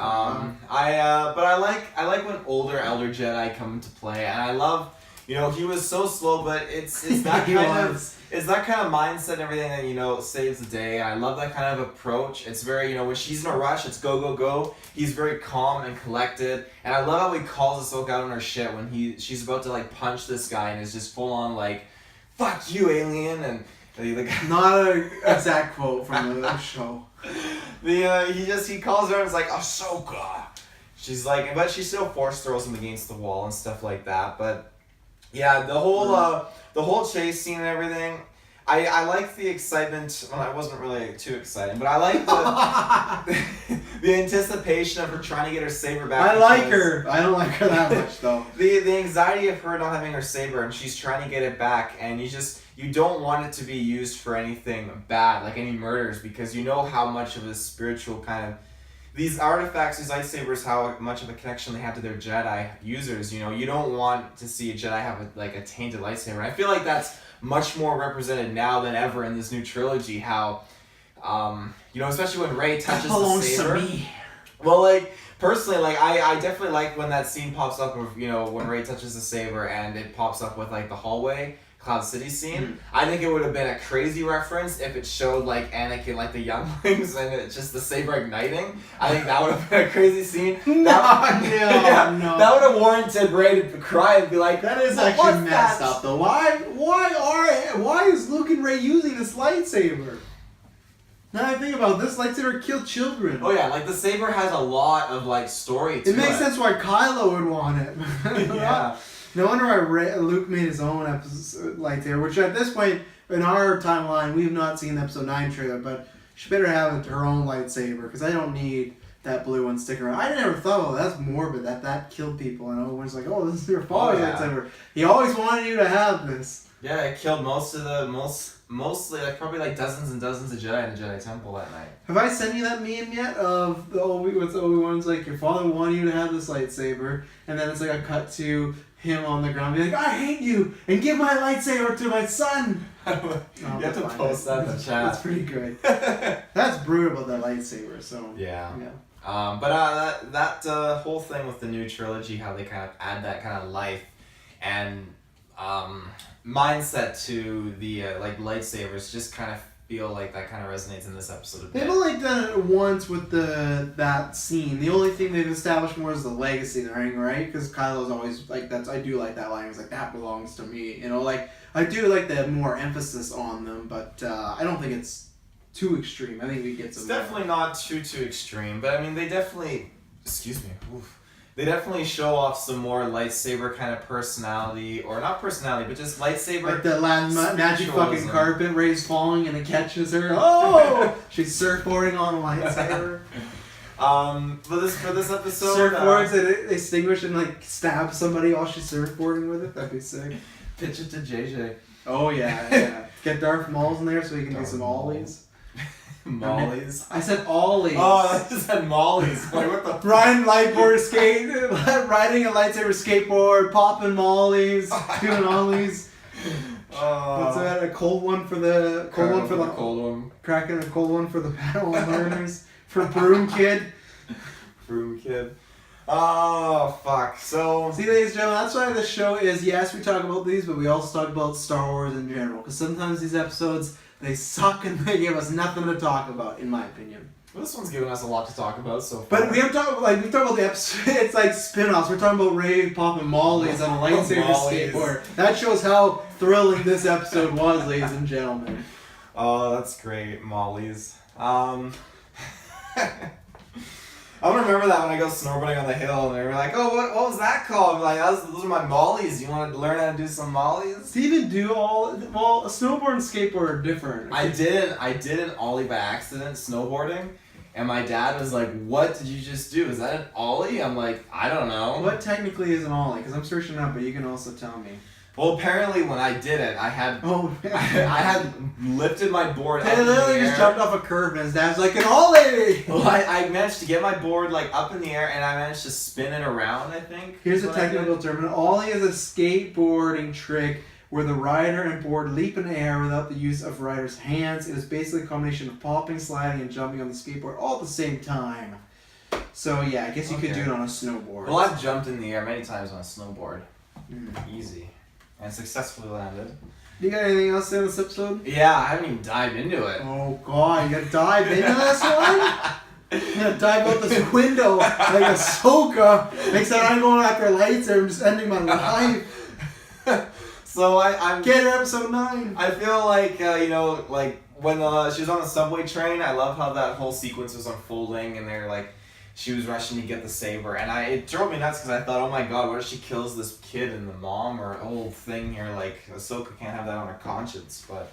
I like when older Elder Jedi come into play, and I love, he was so slow, but it's that kind of mindset and everything that saves the day. I love that kind of approach. It's very when she's in a rush, it's go go go. He's very calm and collected, and I love how he calls Ahsoka out on her shit when she's about to punch this guy and is just full on fuck you, alien, and. Not an exact quote from the show. He calls her and it's like, Ahsoka. She's but she still force throws him against the wall and stuff like that. But yeah, the whole chase scene and everything. I like the excitement. Well, I wasn't really too excited, but I like the the anticipation of her trying to get her saber back. I like her. I don't like her that much though. The anxiety of her not having her saber and she's trying to get it back, and you don't want it to be used for anything bad, like any murders, because you know how much of a spiritual kind of these artifacts, these lightsabers, how much of a connection they have to their Jedi users. You know, you don't want to see a Jedi have a tainted lightsaber. And I feel like that's much more represented now than ever in this new trilogy. How, especially when Rey touches the saber. To me. Well, like personally, like I definitely like when that scene pops up of when Rey touches the saber and it pops up with like the hallway. Cloud City scene. Mm. I think it would have been a crazy reference if it showed like Anakin, like the younglings, and it's just the saber igniting. I think that would have been a crazy scene. No. That would have warranted Rey to cry and be like, "That is actually messed up, though. Why is Luke and Rey using this lightsaber?" Now I think about this lightsaber killed children. Oh yeah, like the saber has a lot of like story to it. It makes sense why Kylo would want it. Yeah. No wonder why Luke made his own episode lightsaber, which at this point in our timeline, we have not seen the episode 9 trailer, but she better have her own lightsaber, because I don't need that blue one sticking around. I never thought, that's morbid, that killed people, and everyone's like, oh, this is your father's lightsaber. He always wanted you to have this. Yeah, it killed mostly like probably like dozens and dozens of Jedi in the Jedi Temple that night. Have I sent you that meme yet of the Obi-Wan's like, your father wanted you to have this lightsaber, and then it's like a cut to him on the ground being like, I hate you, and give my lightsaber to my son. You have to post that in the chat. That's pretty good. That's brutal about that lightsaber. So yeah. But that whole thing with the new trilogy, how they kind of add that kind of life and mindset to the like lightsabers, just kind of feel like that kind of resonates in this episode a bit. They've only done it once with that scene. The only thing they've established more is the legacy thing, right? Because Kylo's always like, I do like that line. He's like, that belongs to me. Like I do like the more emphasis on them, but I don't think it's too extreme. I think we get some. It's definitely not too extreme, but I mean they definitely. Excuse me. Oof. They definitely show off some more lightsaber kind of personality, or not personality, but just lightsaber. Like the magic fucking carpet, Rey's falling and it catches her. Oh, she's surfboarding on a lightsaber. For this episode, surfboards and they extinguish and like stab somebody while she's surfboarding with it. That'd be sick. Pitch it to JJ. Oh yeah. Get Darth Maul's in there so he can do some ollies. Mollies. I said ollies. Oh, I just said mollies. Like what the? Riding riding a lightsaber skateboard, popping mollies, doing ollies. What's that? A cold one for the cold one. Cracking a cold one for the Padawan learners for Broom Kid. Broom Kid. Oh fuck. So see, ladies and gentlemen, that's why this show is. Yes, we talk about these, but we also talk about Star Wars in general. Because sometimes these episodes. They suck and they give us nothing to talk about, in my opinion. Well, this one's given us a lot to talk about so far. But we have talked about the episode. It's like spin-offs. We're talking about Rey popping mollies on a lightsaber skateboard. That shows how thrilling this episode was, ladies and gentlemen. Oh, that's great, mollies. I'll remember that when I go snowboarding on the hill, and they're like, "Oh, what was that called?" I'm like, "Those are my mollies. You want to learn how to do some mollies?" Do you even do a snowboard and skateboard are different. I did an ollie by accident snowboarding, and my dad was like, "What did you just do? Is that an ollie?" I'm like, "I don't know." What technically is an ollie? Because I'm searching up, but you can also tell me. Well, apparently when I did it, I had lifted my board up in the air. They literally just jumped off a curve and his dad's like, an ollie! Well, I managed to get my board like up in the air and I managed to spin it around, I think. Here's a technical term. An ollie is a skateboarding trick where the rider and board leap in the air without the use of rider's hands. It is basically a combination of popping, sliding, and jumping on the skateboard all at the same time. So yeah, I guess you could do it on a snowboard. Well, I've jumped in the air many times on a snowboard. Easy. And successfully landed. You got anything else to say on this episode? Yeah, I haven't even dived into it. Oh god, you gotta dive into this one? You gotta dive out this window like Ahsoka. Except I'm going after lights and I'm just ending my life. So I'm get her episode 9. I feel like like when she was on the subway train, I love how that whole sequence was unfolding and they're like she was rushing to get the saber, and it drove me nuts because I thought, oh my god, what if she kills this kid and the mom or whole thing here? Like Ahsoka can't have that on her conscience, but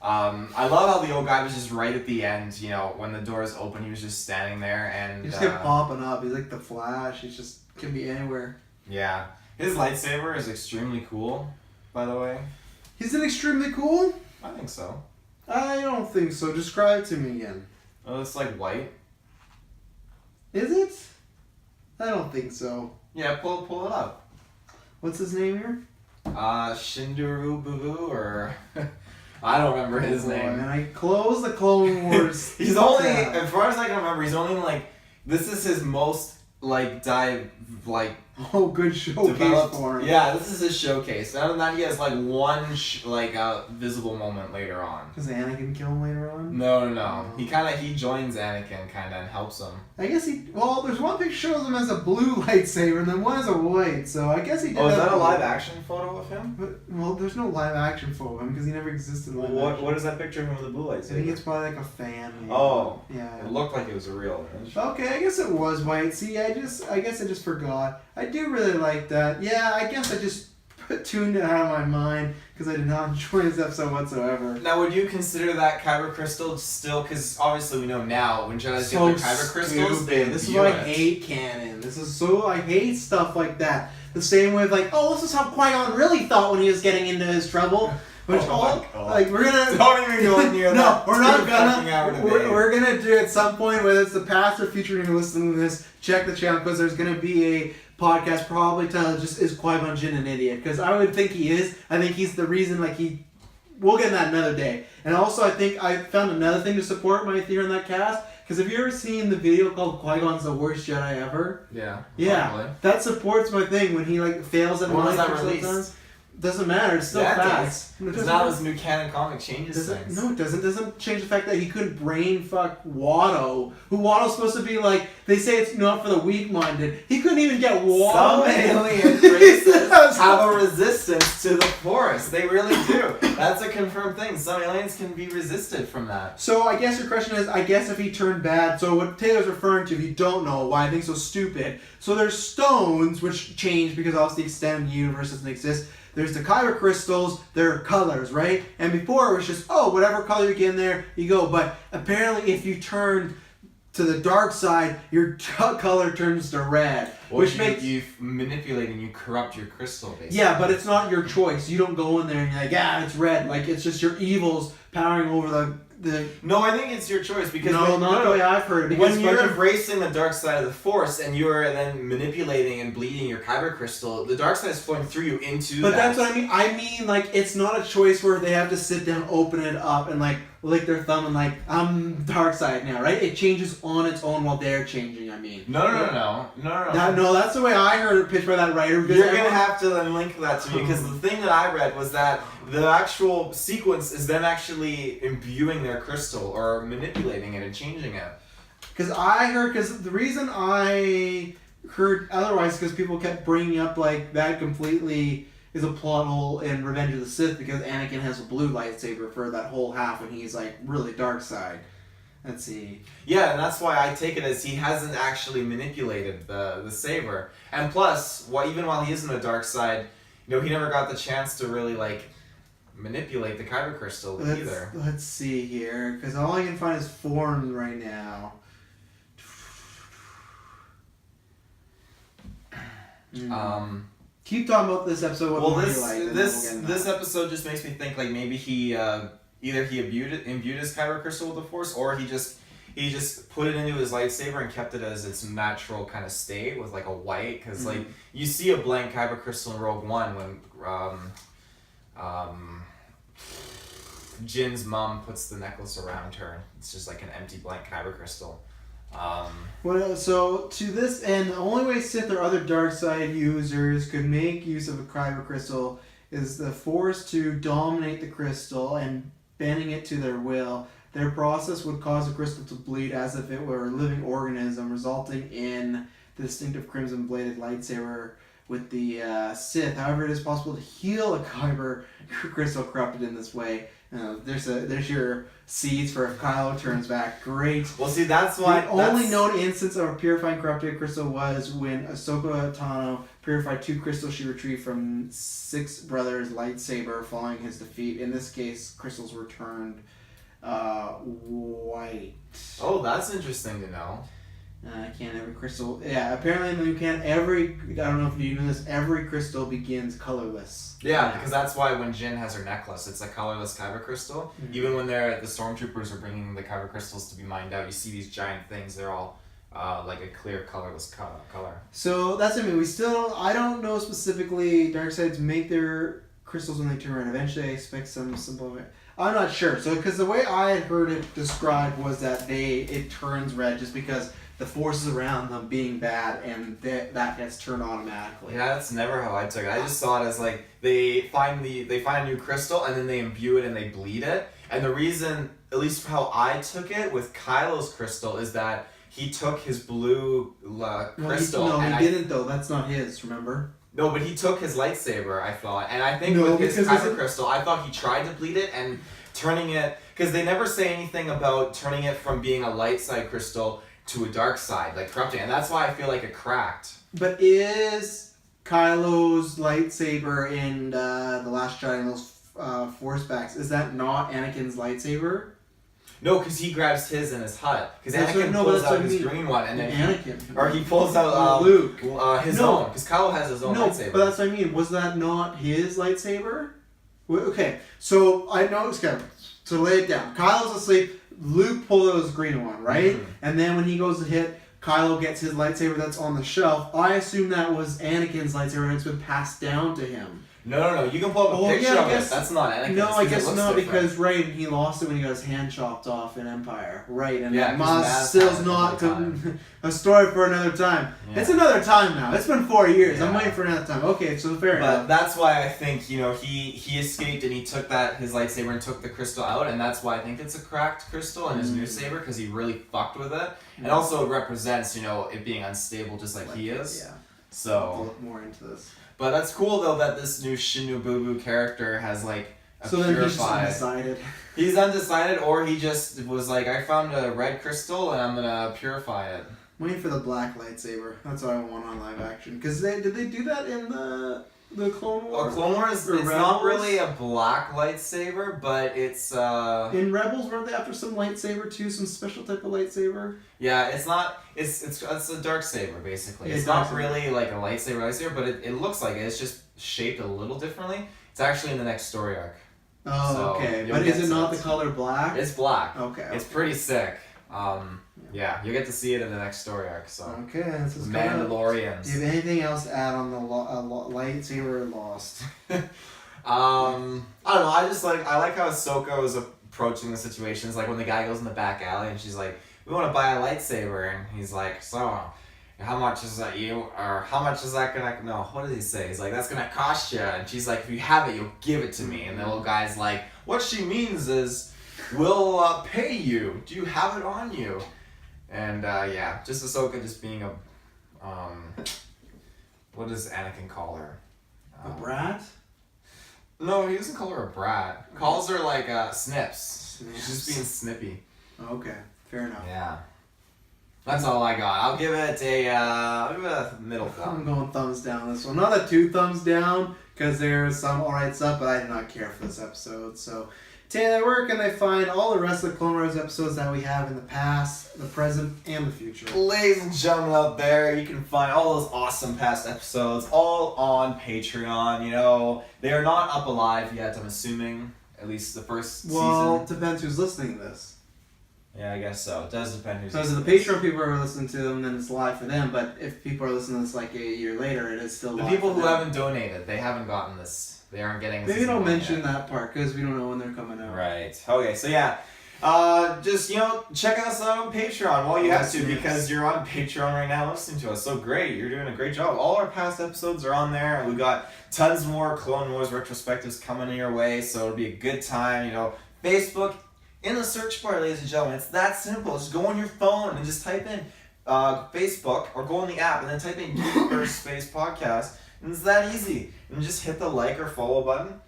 I love how the old guy was just right at the end, you know, when the doors open, he was just standing there and... He just kept popping up. He's like the Flash. He just can be anywhere. Yeah. His lightsaber is extremely cool, by the way. Is it extremely cool? I think so. I don't think so. Describe it to me again. Oh, it's like white. Is it? I don't think so. Yeah, pull it up. What's his name here? Shindaru Boo or... I don't remember his name. And I closed the Clone Wars. He's only, as far as I can remember, he's only like, this is his most like good showcase developed, for him. Yeah, this is his showcase. Other than that, he has like one visible moment later on. Does Anakin kill him later on? No. He joins Anakin kinda and helps him. I guess there's one picture shows him as a blue lightsaber and then one as a white, so I guess he did. Oh, is that a live action photo of him? Well, there's no live action photo of him because he never existed in live action. What is that picture of him with the blue lightsaber? I think it's probably like a fan. Maybe. Oh. Yeah. It looked like it was a real image. Okay, I guess it was white. See, I guess I just forgot. I do really like that. Yeah, I guess I just tuned it out of my mind because I did not enjoy this episode whatsoever. Now, would you consider that kyber crystal still? Because obviously we know now when Jedi's get their kyber crystals, this is why I hate canon. I hate stuff like that. The same way, like, oh, this is how Qui-Gon really thought when he was getting into his trouble. Which we're gonna don't even go near that. No, we're not gonna. We're gonna do at some point, whether it's the past or future, you're gonna listen to this. Check the channel because there's gonna be a podcast probably titled just "Is Qui-Gon Jinn an Idiot?" Because I would think he is. I think he's the reason. We'll get in that another day. And also, I think I found another thing to support my theory on that cast. Because have you ever seen the video called Qui-Gon's the worst Jedi ever? Yeah. Yeah. That supports my thing when he fails at when was life that or released? sometimes. Doesn't matter. It's still facts. It's not as new canon comic changes things. No, it doesn't. It doesn't change the fact that he couldn't brain fuck Watto. Who Watto's supposed to be like, they say it's not for the weak-minded. He couldn't even get Watto. Some alien races have a resistance to the Force. They really do. That's a confirmed thing. Some aliens can be resisted from that. So I guess your question is, I guess if he turned bad, so what Taylor's referring to, if you don't know why I think so stupid, so there's stones, which change because obviously the extended universe doesn't exist. There's the kyber crystals, they're colors, right? And before it was just, whatever color you get in there, you go. But apparently if you turn to the dark side, your color turns to red. Which makes you manipulate and you corrupt your crystal, basically. Yeah, but it's not your choice. You don't go in there and you're like, it's red. Like, it's just your evils powering over the... No, I think it's your choice because not the way I've heard it. When you're embracing the dark side of the Force and you're then manipulating and bleeding your kyber crystal, the dark side is flowing through you into. But that's what I mean. I mean, it's not a choice where they have to sit down, open it up, and lick their thumb and I'm dark side now, right? It changes on its own while they're changing. I mean. No. No, that's the way I heard it pitched by that writer. You're gonna have to then link that to me because the thing that I read was that the actual sequence is them actually imbuing their crystal or manipulating it and changing it. Because the reason I heard otherwise because people kept bringing up that completely is a plot hole in Revenge of the Sith because Anakin has a blue lightsaber for that whole half and he's really dark side. Let's see. Yeah, and that's why I take it as he hasn't actually manipulated the saber. And plus, even while he is in the dark side, he never got the chance to really manipulate the kyber crystal either. Let's see here, because all I can find is forms right now. Keep talking about this episode. This episode just makes me think maybe he either he imbued his kyber crystal with the Force, or he just put it into his lightsaber and kept it as its natural kind of state with a white, because you see a blank kyber crystal in Rogue One when Jin's mom puts the necklace around her. It's just an empty blank kyber crystal. So to this end, the only way Sith or other dark side users could make use of a kyber crystal is the Force to dominate the crystal and bending it to their will. Their process would cause the crystal to bleed as if it were a living organism, resulting in the distinctive crimson-bladed lightsaber with the Sith. However, it is possible to heal a kyber crystal corrupted in this way. There's your seeds for if Kylo turns back. Great. Well, see, that's why... The only known instance of a purifying corrupted crystal was when Ahsoka Tano purified 2 crystals she retrieved from 6 brothers' lightsaber following his defeat. In this case, crystals were turned white. Oh, that's interesting to know. Can't every crystal... Yeah, apparently you can't every... I don't know if you know this. Every crystal begins colorless. Yeah, because that's why when Jyn has her necklace, it's a colorless kyber crystal. Mm-hmm. Even when the stormtroopers are bringing the kyber crystals to be mined out, you see these giant things. They're all like a clear colorless color. So that's what I mean. We still... I don't know specifically. Darksides make their crystals when they turn red. Eventually, I expect some simple... I'm not sure. So, because the way I had heard it described was that it turns red just because the forces around them being bad, and that gets turned automatically. Yeah, that's never how I took it. I just saw it as like they find a new crystal and then they imbue it and they bleed it. And the reason, at least how I took it with Kylo's crystal, is that he took his blue crystal. He didn't though. That's not his. Remember? No, but he took his lightsaber, I thought, and I think No, with his because kyber crystal, I thought he tried to bleed it and turning it, because they never say anything about turning it from being a light side crystal to a dark side, like corrupting, and that's why I feel like it cracked. But is Kylo's lightsaber in The Last Jedi and those Force backs, is that not Anakin's lightsaber? No, because he grabs his in his hut. Because That's Anakin what- pulls that's what out I his mean. green one, and then Anakin. or he pulls out Luke. His No. own. Because Kylo has his own No, lightsaber. but that's what I mean. Was that not his lightsaber? Okay, so I know it's kind of, to lay it down. Kylo's asleep. Luke pulled out his green one, right? Mhm. And then when he goes to hit, Kylo gets his lightsaber that's on the shelf. I assume that was Anakin's lightsaber and it's been passed down to him. No. You can pull up a picture yeah, I of guess, it. That's not Anakin's. No, I 'cause it guess looks not, different. because right, he lost it when he got his hand chopped off in Empire. Right, and Yeah, 'cause Maz Maz still's had it not every time. a story for another time. Yeah. It's another time now. It's been 4 years. I'm Yeah. waiting for another time. Okay, so fair But enough. that's why I think, he escaped and he took his lightsaber and took the crystal out, and that's why I think it's a cracked crystal in his new saber, because he really fucked with it. And also it represents, it being unstable just like he is. Yeah. I'll So, look more into this. but that's cool though that this new Shinu-Bubu character has like a So then he's just purified... undecided. He's undecided, or he just was like, I found a red crystal and I'm gonna purify it. Waiting for the black lightsaber. That's what I want on live action. Because did they do that in the Clone Wars? Well, Clone Wars, Or it's not Rebels? really a black lightsaber, but it's In Rebels, weren't they after some lightsaber too? Some special type of lightsaber? yeah, it's not. It's a dark saber basically. Yeah, It's not darksaber. really like a lightsaber, but it looks like it. It's just shaped a little differently. It's actually in the next story arc. Oh, So, okay. you'll But get is it to not it. the color black? It's black. Okay. It's pretty sick. Yeah, you'll get to see it in the next story arc. So Okay, this is kind of... Do Mandalorians. you have anything else to add on the lightsaber Lost? I don't know. I like how Ahsoka was approaching the situation. It's like when the guy goes in the back alley and she's like, "We want to buy a lightsaber," and he's like, "So, how much is that or how much is that gonna?" No, what did he say? He's like, "That's gonna cost you," and she's like, "If you have it, you'll give it to me." And the little guy's like, "What she means is, we'll pay you. Do you have it on you?" And just Ahsoka just being a what does Anakin call her? A brat? No, he doesn't call her a brat. Calls her like snips. She's just being snippy. Okay, fair enough. Yeah. That's all I got. I'll give it a middle I'm thumb. going thumbs down this one. Not a 2 thumbs down, because there's some alright stuff, but I did not care for this episode. So, Taylor, where can they find all the rest of the Clone Wars episodes that we have in the past, the present, and the future? Ladies and gentlemen out there, you can find all those awesome past episodes all on Patreon. They are not up alive yet, I'm assuming. At least the first Well, it season. depends who's listening to this. Yeah, I guess so. It does depend who's So if the listening. Patreon people are listening to them, then it's live for them. But if people are listening to this like a year later, it is still The live people for who them. haven't donated, they haven't gotten this. They aren't getting this. Maybe don't season mention yet. that part because we don't know when they're coming out. Right. Okay, so yeah. Just, check us out on Patreon while you have to, Yes. because you're on Patreon right now listening to us. So great. You're doing a great job. All our past episodes are on there. We got tons more Clone Wars retrospectives coming your way, so it'll be a good time. Facebook, in the search bar, ladies and gentlemen, it's that simple. Just go on your phone and just type in Facebook, or go on the app and then type in Universe Space Podcast. And it's that easy. And just hit the like or follow button.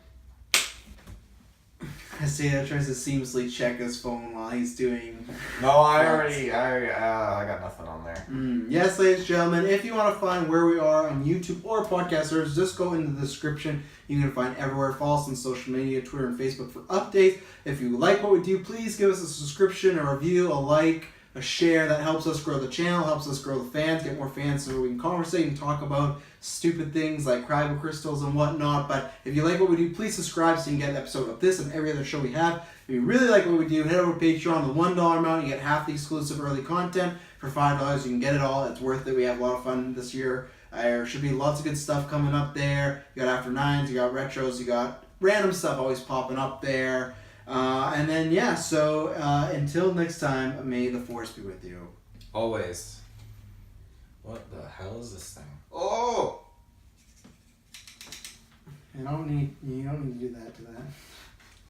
Santa tries to seamlessly check his phone while he's doing. No, I got nothing on there. Yes, ladies and gentlemen, if you want to find where we are on YouTube or podcasters, just go into the description. You can find everywhere. Follow us on social media, Twitter and Facebook for updates. If you like what we do, please give us a subscription, a review, a like, a share. That helps us grow the channel, helps us grow the fans, get more fans so we can conversate and talk about stupid things like cryo crystals and whatnot. But if you like what we do, please subscribe so you can get an episode of this and every other show we have. If you really like what we do, head over to Patreon. The $1 amount, you get half the exclusive early content. For $5, you can get it all. It's worth it. We have a lot of fun this year. There should be lots of good stuff coming up there. You got After Nines, you got Retros, you got random stuff always popping up there. And then, yeah, so until next time, may the Force be with you. Always. What the hell is this thing? Oh! You don't need to do that to that.